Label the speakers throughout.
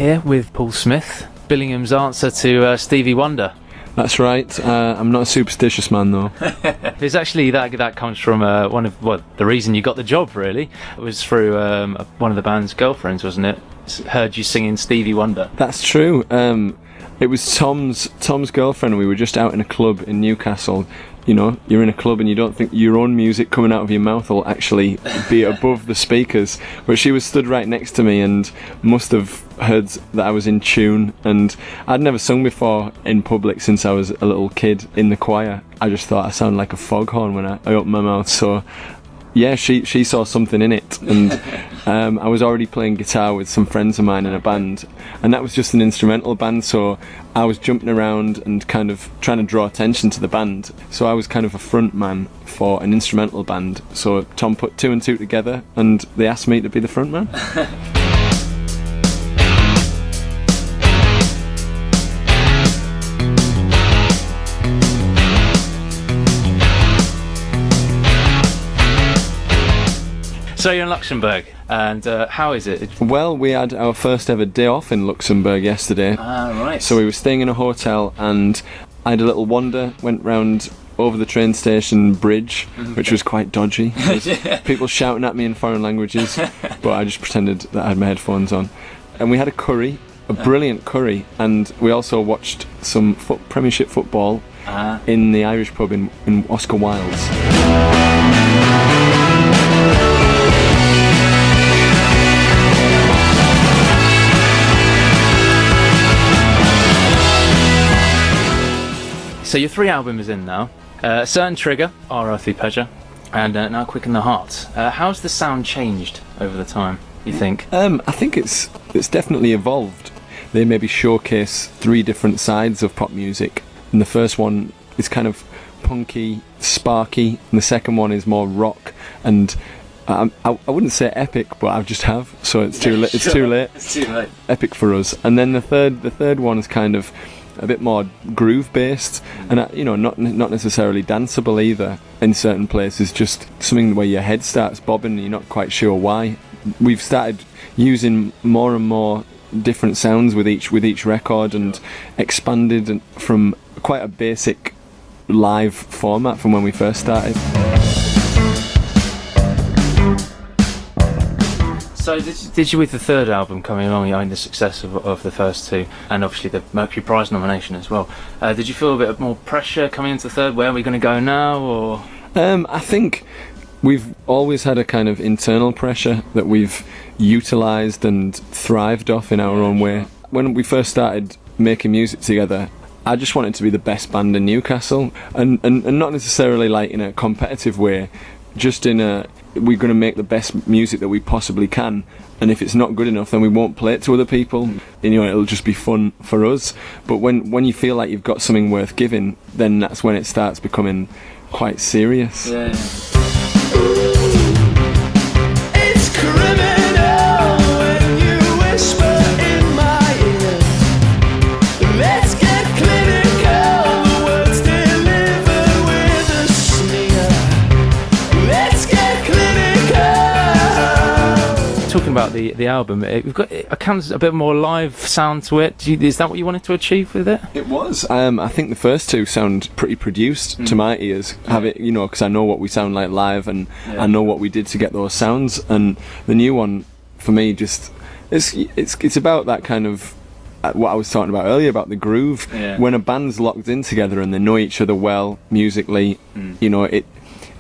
Speaker 1: here with Paul Smith, Billingham's answer to Stevie Wonder.
Speaker 2: That's right. I'm not a superstitious man, though.
Speaker 1: It's actually that comes from the reason you got the job. Really, it was through one of the band's girlfriends, wasn't it? Heard you singing Stevie Wonder.
Speaker 2: That's true. It was Tom's girlfriend. We were just out in a club in Newcastle. You know, you're in a club and you don't think your own music coming out of your mouth will actually be above the speakers. But she was stood right next to me and must have heard that I was in tune. And I'd never sung before in public since I was a little kid in the choir. I just thought I sounded like a foghorn when I opened my mouth. So yeah, she saw something in it, and I was already playing guitar with some friends of mine in a band, and that was just an instrumental band, so I was jumping around and kind of trying to draw attention to the band, so I was kind of a front man for an instrumental band. So Tom put 2 and 2 together and they asked me to be the front man.
Speaker 1: So you're in Luxembourg, and how is it?
Speaker 2: Well, we had our first ever day off in Luxembourg yesterday.
Speaker 1: Right.
Speaker 2: So we were staying in a hotel, and I had a little wander, went round over the train station bridge, which was quite dodgy. People shouting at me in foreign languages, but I just pretended that I had my headphones on. And we had a curry, a brilliant curry, and we also watched some Premiership football in the Irish pub in Oscar Wilde's.
Speaker 1: So your 3 albums in now, Certain Trigger, R.I.P. Pleasure, and Now Quicken the Heart. How's the sound changed over the time, you think?
Speaker 2: I think it's definitely evolved. They maybe showcase 3 different sides of pop music, and the first one is kind of punky, sparky, and the second one is more rock, and I wouldn't say epic, but I just have, so it's too late. It's too late.
Speaker 1: It's too late.
Speaker 2: Epic for us. And then the third one is kind of a bit more groove based, and not necessarily danceable either in certain places, just something where your head starts bobbing and you're not quite sure why. We've started using more and more different sounds with each record, and expanded from quite a basic live format from when we first started.
Speaker 1: So did you, with the third album coming along, you own the success of the first 2, and obviously the Mercury Prize nomination as well, did you feel a bit more pressure coming into the third? Where are we going to go now? Or
Speaker 2: I think we've always had a kind of internal pressure that we've utilised and thrived off in our own way. When we first started making music together, I just wanted to be the best band in Newcastle, and not necessarily like in a competitive way, just in a, we're going to make the best music that we possibly can, and if it's not good enough then we won't play it to other people, and it'll just be fun for us. But when you feel like you've got something worth giving, then that's when it starts becoming quite serious.
Speaker 1: Yeah.
Speaker 3: It's criminal when you whisper in my ear. Let's get clinical, the words delivered with a sneer. Let's get clinical.
Speaker 1: Talking about the album, we've got it comes a bit more live sound to it. Is that what you wanted to achieve with it?
Speaker 2: It was. I think the first 2 sound pretty produced to my ears. Have it, because I know what we sound like live, and I know what we did to get those sounds. And the new one, for me, just it's about that kind of what I was talking about earlier about the groove.
Speaker 1: Yeah.
Speaker 2: When a band's locked in together and they know each other well musically,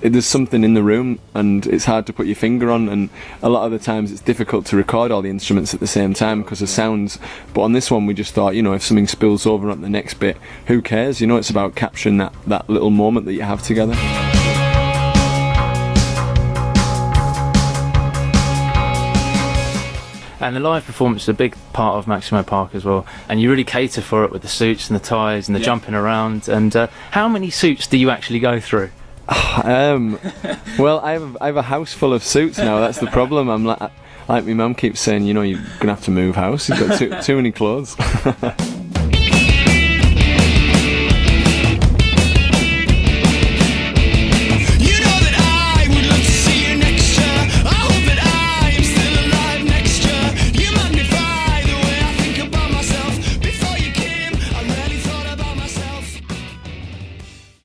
Speaker 2: there's something in the room, and it's hard to put your finger on, and a lot of the times it's difficult to record all the instruments at the same time because of sounds. But on this one we just thought, if something spills over on the next bit, who cares? It's about capturing that little moment that you have together.
Speaker 1: And the live performance is a big part of Maximo Park as well, and you really cater for it with the suits and the ties and the jumping around. And how many suits do you actually go through?
Speaker 2: Well, I have a house full of suits now. That's the problem. I'm like my mum keeps saying, you're gonna have to move house. You've got too many clothes.